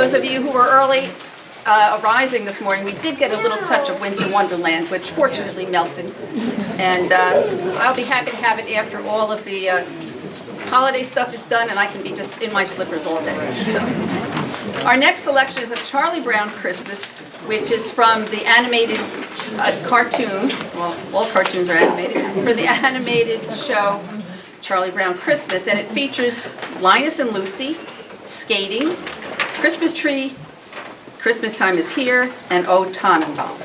those of you who were early arising this morning, we did get a little touch of Winter Wonderland, which fortunately melted. And I'll be happy to have it after all of the holiday stuff is done and I can be just in my slippers all day. So, our next selection is a Charlie Brown Christmas, which is from the animated cartoon, well, all cartoons are animated, for the animated show Charlie Brown Christmas, and it features Linus and Lucy skating, Christmas tree, Christmas time is here, and O Tannenbaum.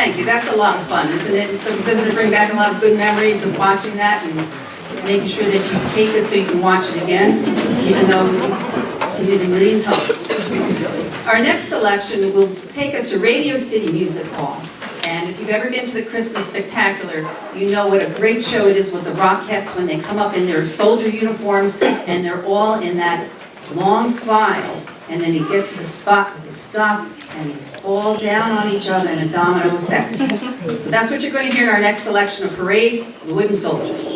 Thank you. That's a lot of fun, isn't it? Doesn't it bring back a lot of good memories of watching that and making sure that you tape it so you can watch it again, even though you've seen it a million times. Our next selection will take us to Radio City Music Hall. And if you've ever been to the Christmas Spectacular, you know what a great show it is with the Rockettes when they come up in their soldier uniforms and they're all in that long file. And then you get to the spot where they stop and they fall down on each other in a domino effect. So that's what you're going to hear in our next selection of Parade, the Wooden Soldiers.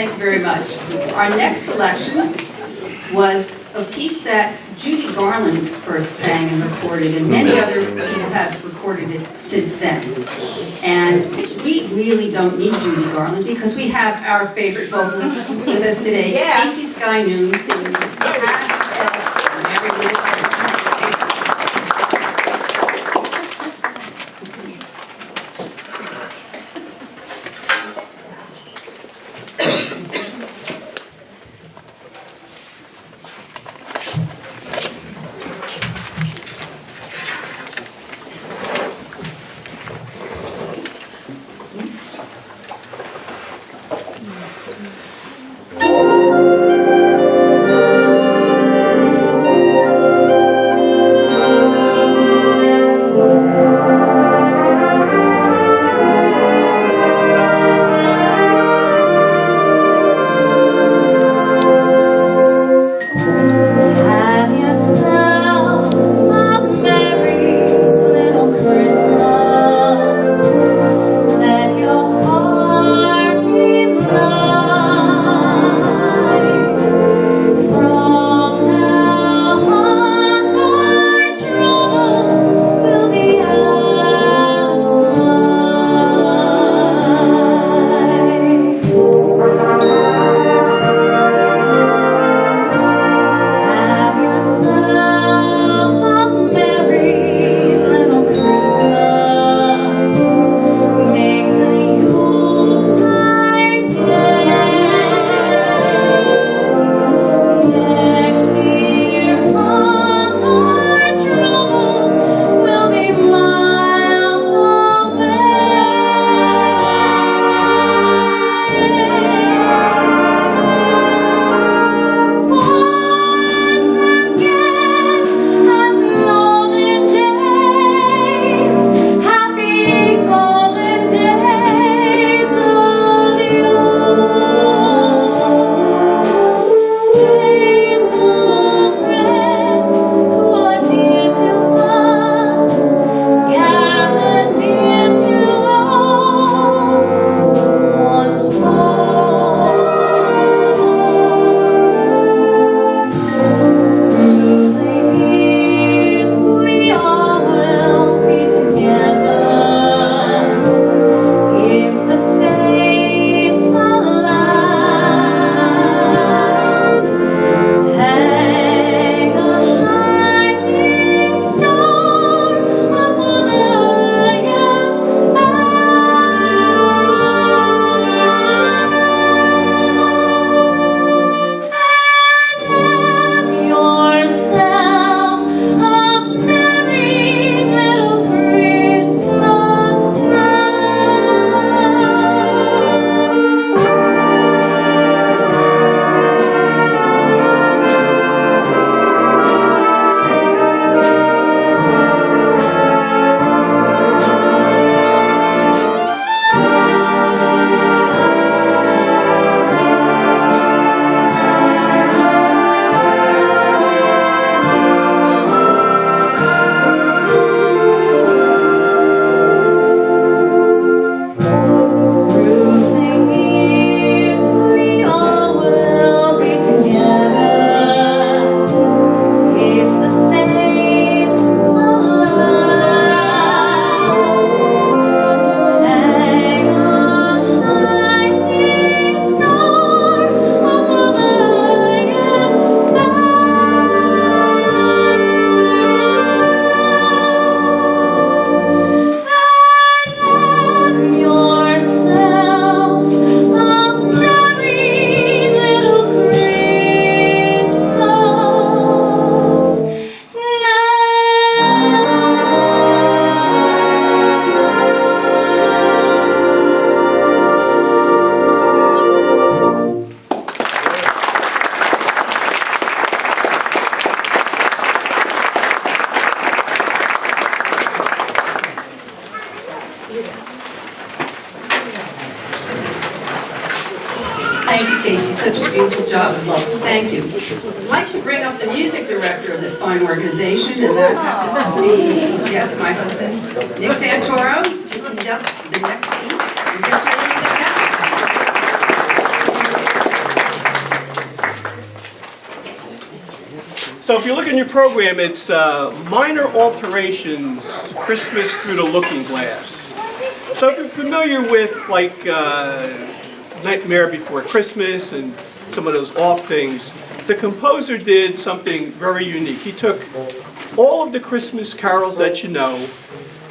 Thank you very much. Our next selection was a piece that Judy Garland first sang and recorded, and many other people have recorded it since then. And we really don't need Judy Garland because we have our favorite vocalist with us today, Casey Sky Noon, singing "Have Yourself a Merry Little Christmas." Thank you, Casey. Such a beautiful job. Lovely. Thank you. I'd like to bring up the music director of this fine organization, and that happens to be, yes, my husband, Nick Santoro, to conduct the next piece. And get to So if you look in your program, it's Minor Alterations, Christmas Through the Looking Glass. So if you're familiar with like Nightmare Before Christmas and some of those off things, the composer did something very unique. He took all of the Christmas carols that you know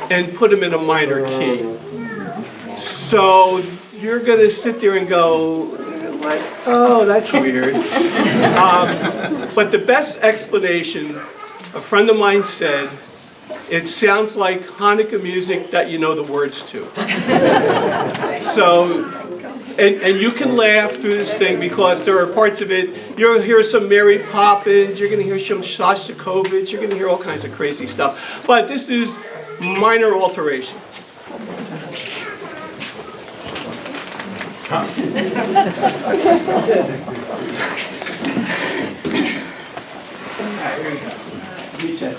and put them in a minor key. So you're going to sit there and go, what? Oh, that's weird. But the best explanation, a friend of mine said, it sounds like Hanukkah music that you know the words to. So, and you can laugh through this thing because there are parts of it, you'll hear some Mary Poppins, you're going to hear some Shostakovich, you're going to hear all kinds of crazy stuff. But this is minor alterations. All right, here we go. Reach out.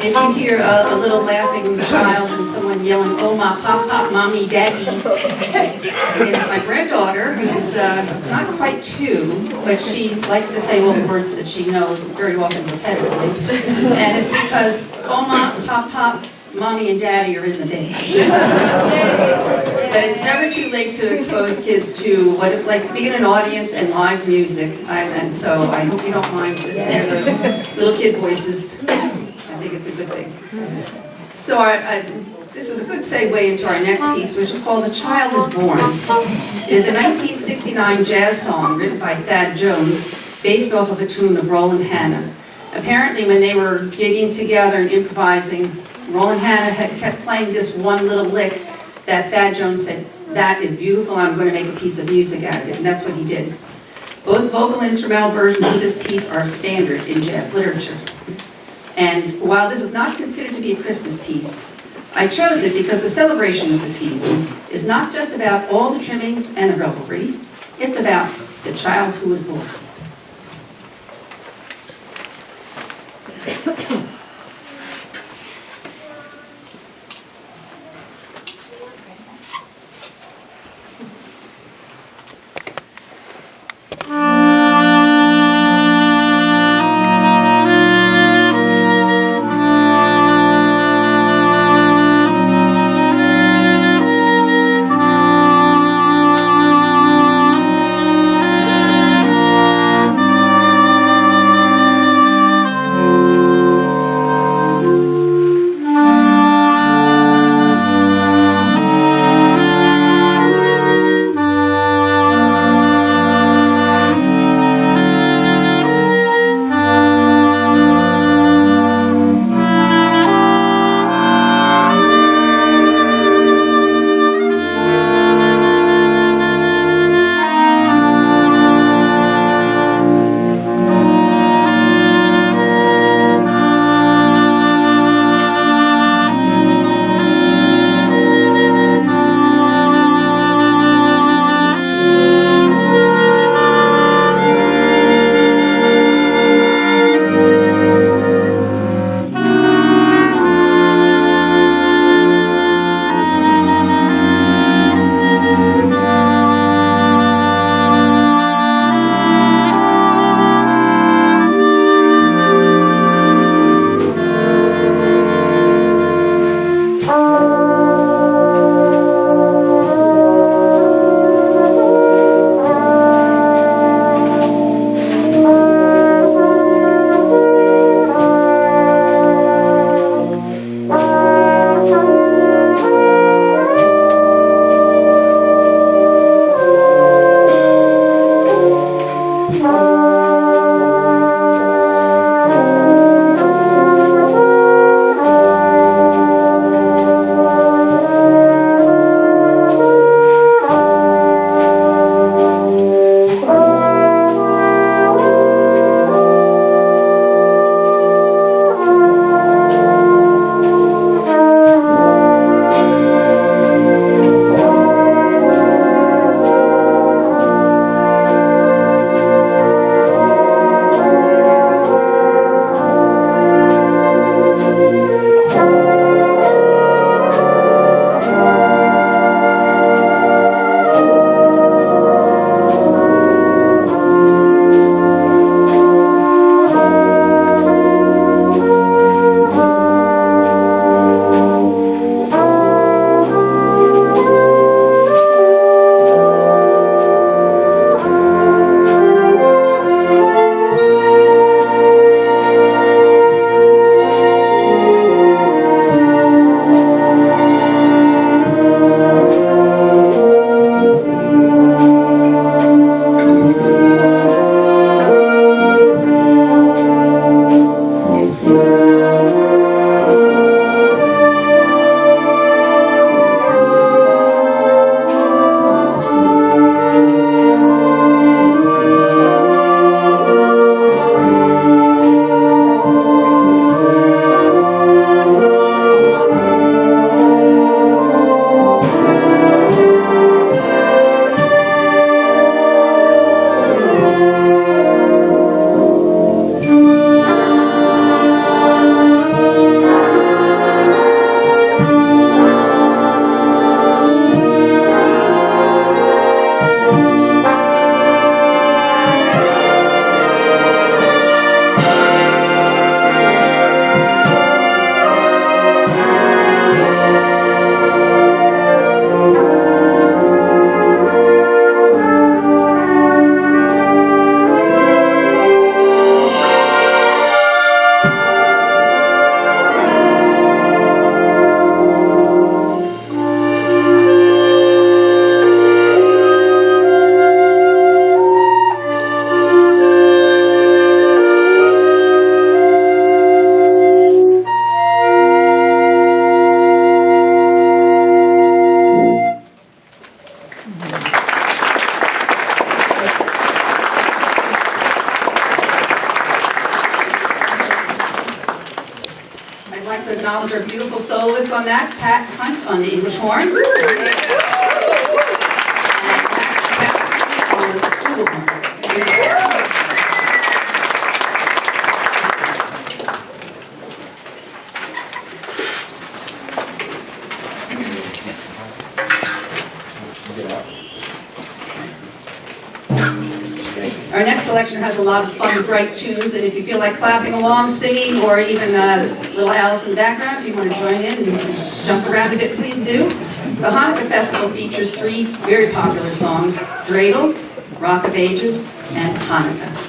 If you hear a little laughing child and someone yelling, "Oh, my pop, pop, mommy, daddy," it's my granddaughter, who's not quite 2, but she likes to say all the words that she knows, very often repetitively. And it's because Oma, pop, pop, mommy, and daddy are in the band. But it's never too late to expose kids to what it's like to be in an audience and live music. And so I hope you don't mind just hearing the little kid voices. I think it's a good thing. So this is a good segue into our next piece, which is called "The Child is Born." It is a 1969 jazz song written by Thad Jones, based off of a tune of Roland Hanna. Apparently, when they were gigging together and improvising, Roland Hanna had kept playing this one little lick that Thad Jones said, "That is beautiful, I'm going to make a piece of music out of it," and that's what he did. Both vocal and instrumental versions of this piece are standard in jazz literature. And while this is not considered to be a Christmas piece, I chose it because the celebration of the season is not just about all the trimmings and the revelry, it's about the child who was born. like to acknowledge our beautiful soloist on that, Pat Hunt on the English horn. And Pat Skinny on the flugelhorn. Our next selection has a lot of fun, bright tunes, and if you feel like clapping along, singing, or even little Alice in the background, if you want to join in and jump around a bit, please do. The Hanukkah Festival features 3 very popular songs, Dreidel, Rock of Ages, and Hanukkah.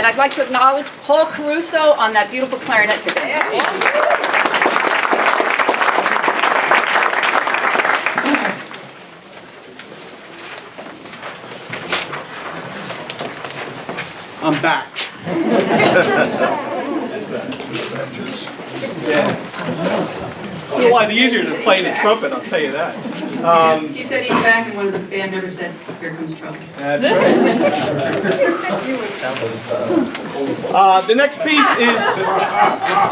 I'd like to acknowledge Paul Caruso on that beautiful clarinet today. I'm back. Yeah. It's a lot easier than playing the trumpet, I'll tell you that. He said he's back, and one of the band members said, "Here comes trouble." That's right. The next piece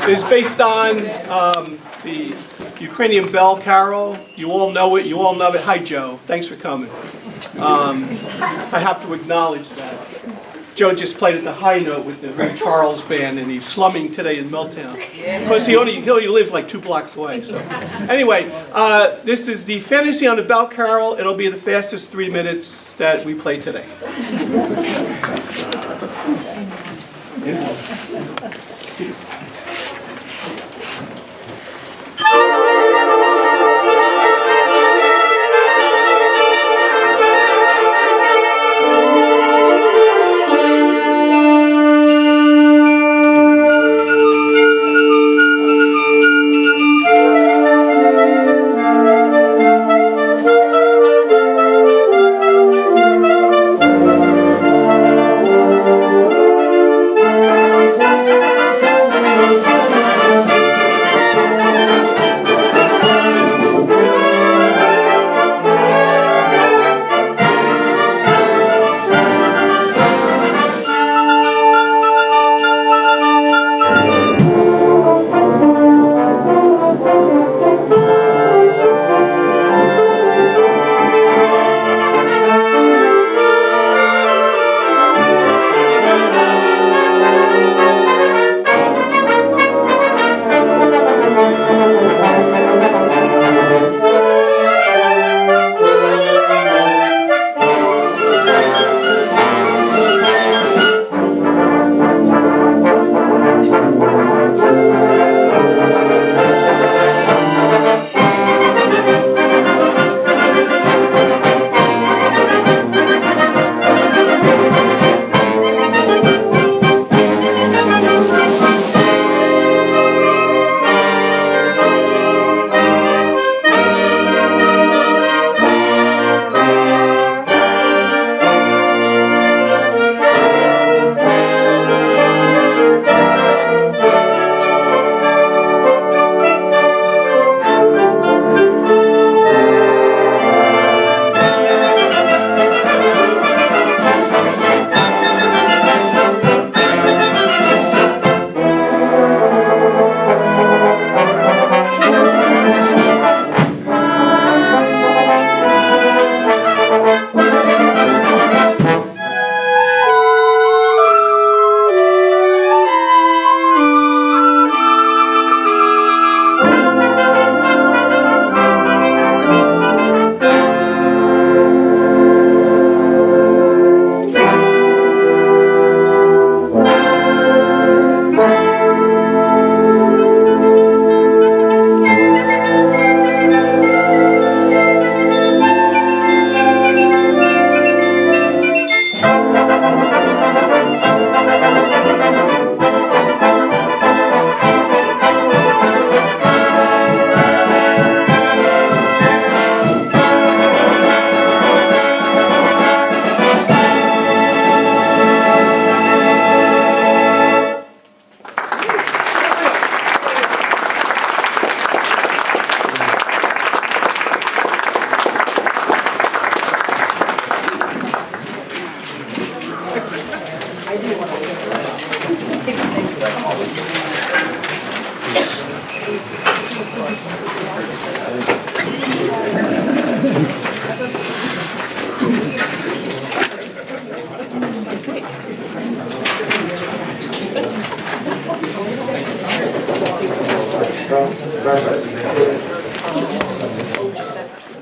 is based on the Ukrainian bell carol. You all know it. You all love it. Hi, Joe. Thanks for coming. I have to acknowledge that. Joe just played at the high note with the Ray Charles band, and he's slumming today in Milltown. Because he only lives like 2 blocks away. So, anyway, this is the Fantasy on the Bell Carol. It'll be the fastest 3 minutes that we play today.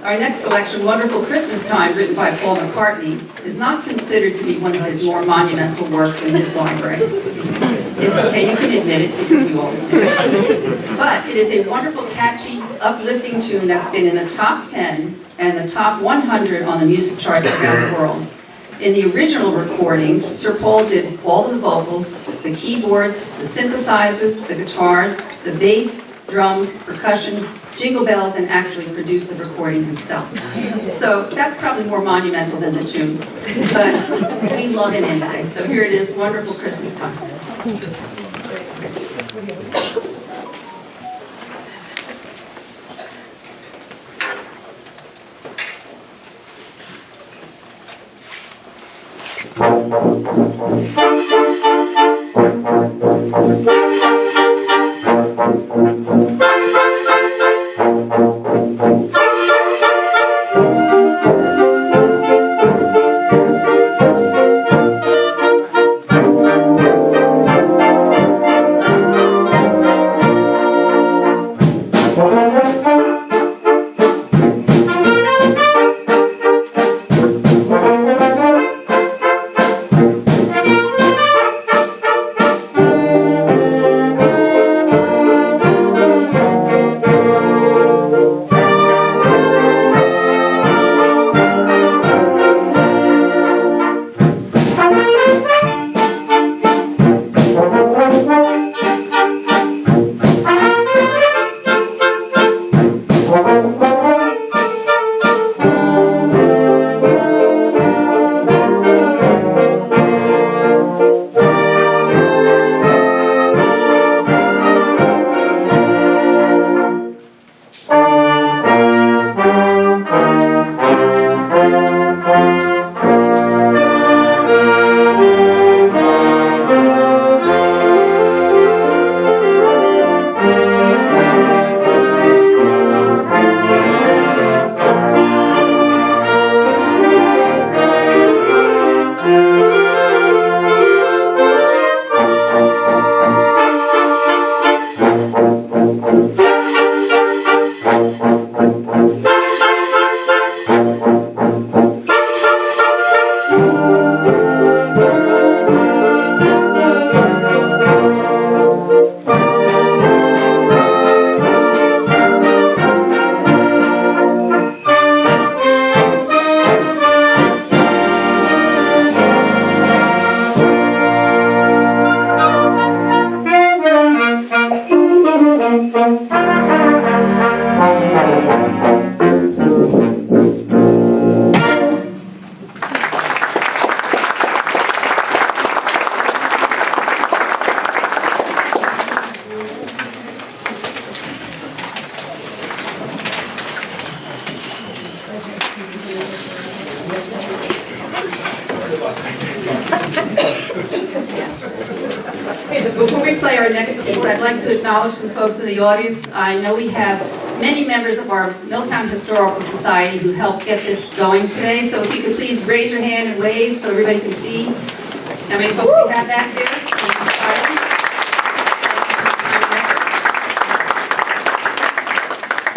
Our next selection, Wonderful Christmas Time, written by Paul McCartney, is not considered to be one of his more monumental works in his library. It's okay, you can admit it, because we all admit it. But it is a wonderful, catchy, uplifting tune that's been in the top 10 and the top 100 on the music charts around the world. In the original recording, Sir Paul did all of the vocals, the keyboards, the synthesizers, the guitars, the bass, drums, percussion, jingle bells, and actually produced the recording himself. So that's probably more monumental than the tune, but we love it anyway. So here it is, Wonderful Christmas Time. Before we play our next piece, I'd like to acknowledge some folks in the audience. I know we have many members of our Milltown Historical Society who helped get this going today. So if you could please raise your hand and wave so everybody can see how many folks we have back there in the society.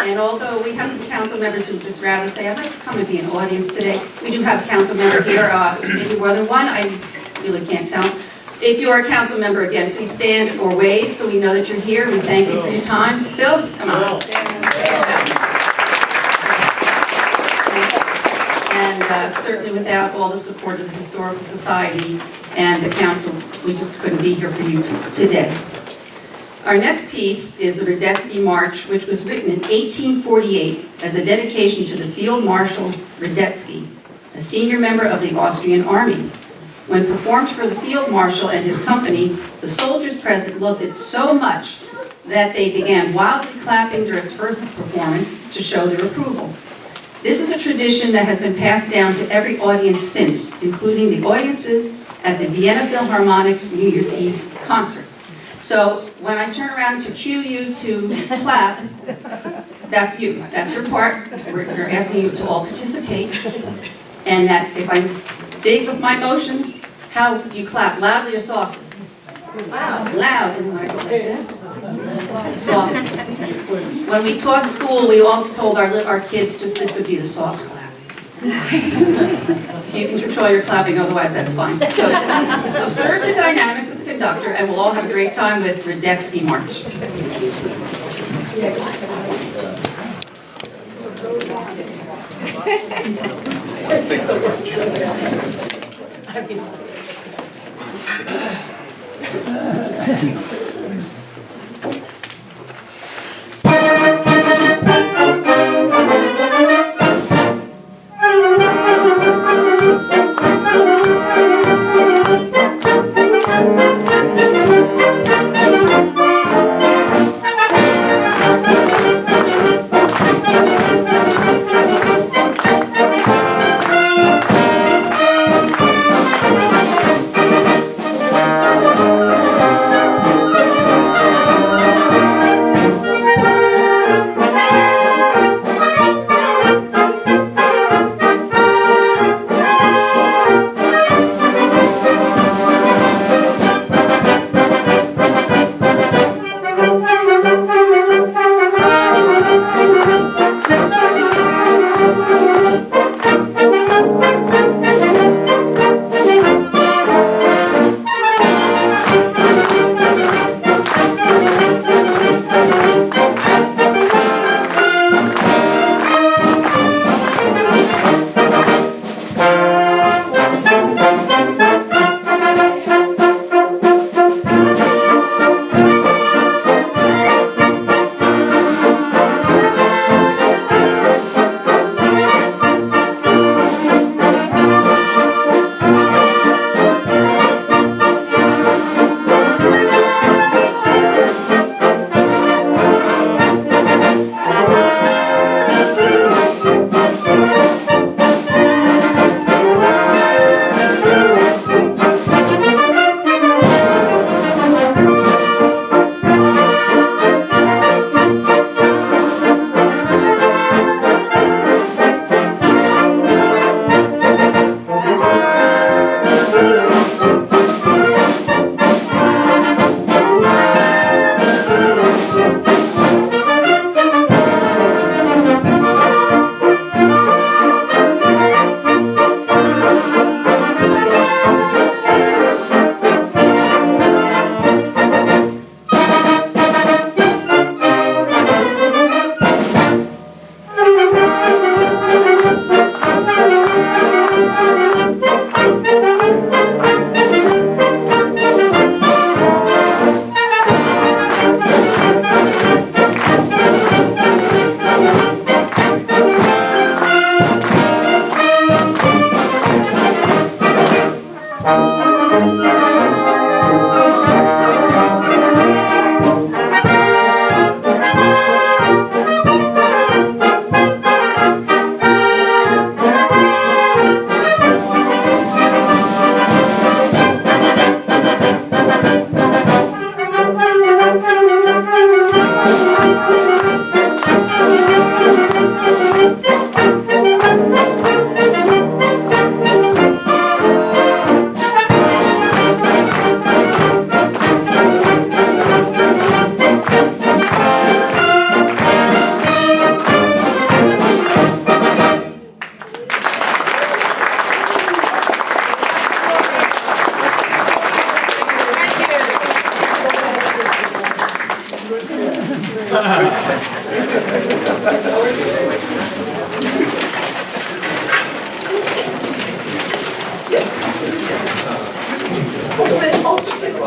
And although we have some council members who just rather say, I'd like to come and be an audience today, we do have a council member here, maybe more than one, I really can't tell. If you're a council member, again, please stand or wave so we know that you're here. We thank you for your time. Bill, come on. And certainly without all the support of the Historical Society and the council, we just couldn't be here for you today. Our next piece is the Radetzky March, which was written in 1848 as a dedication to the Field Marshal Radetzky, a senior member of the Austrian Army. When performed for the Field Marshal and his company, the soldiers present loved it so much that they began wildly clapping during its first performance to show their approval. This is a tradition that has been passed down to every audience since, including the audiences at the Vienna Philharmonic's New Year's Eve concert. So when I turn around to cue you to clap, that's you. That's your part. We're asking you to all participate. And that if I'm big with my motions, how do you clap? Loudly or softly? Loud. Loud. And when I go like this, softly. When we taught school, we all told our kids just this would be the soft clap. You can control your clapping, otherwise that's fine. So just observe the dynamics of the conductor, and we'll all have a great time with Radetzky March.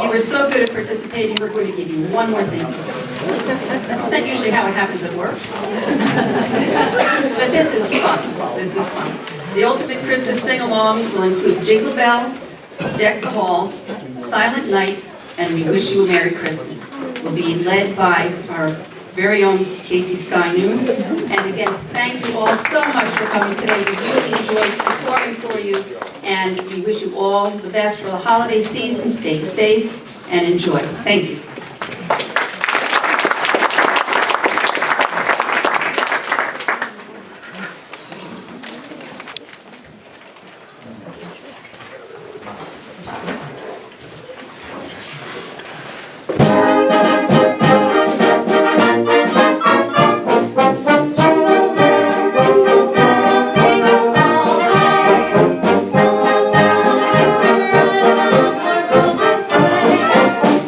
You were so good at participating, we're going to give you one more thing to do. That's not usually how it happens at work. But this is fun. This is fun. The ultimate Christmas sing-along will include Jingle Bells, Deck the Halls, Silent Night, and We Wish You a Merry Christmas. Will be led by our very own Casey Sky Noon. And again, thank you all so much for coming today. We really enjoyed performing for you, and we wish you all the best for the holiday season. Stay safe and enjoy. Thank you.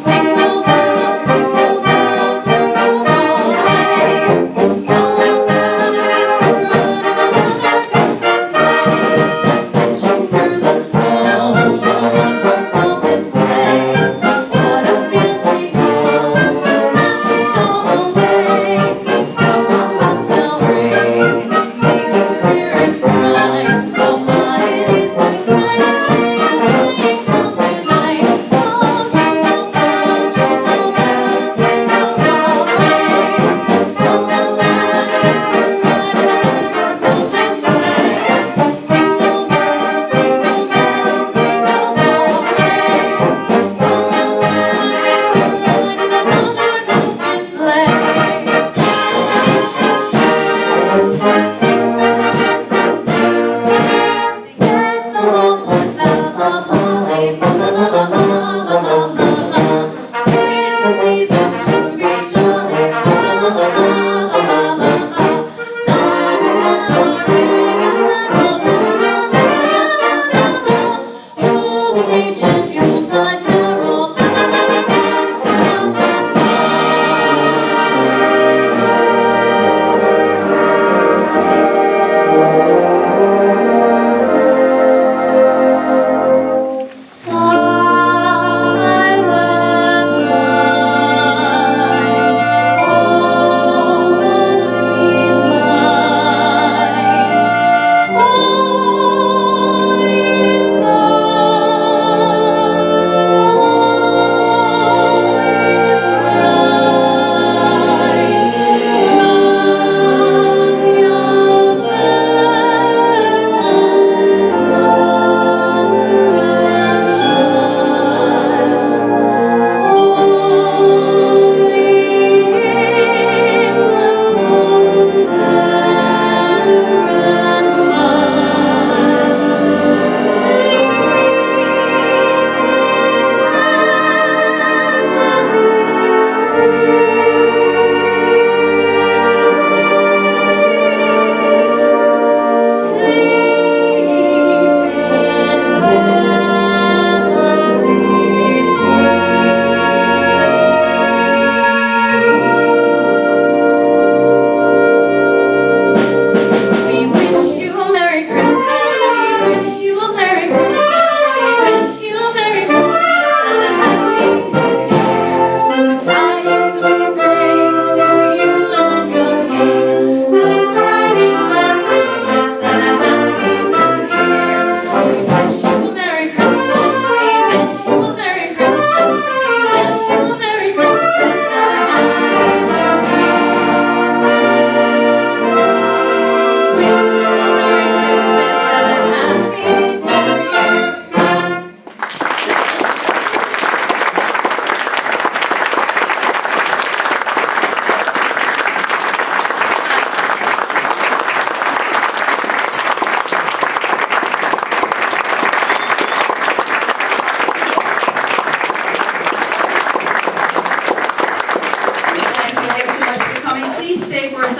Jingle bells,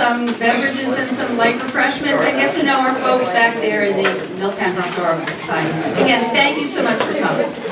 some beverages and some light refreshments and get to know our folks back there in the Milltown Historical Society. Again, thank you so much for coming.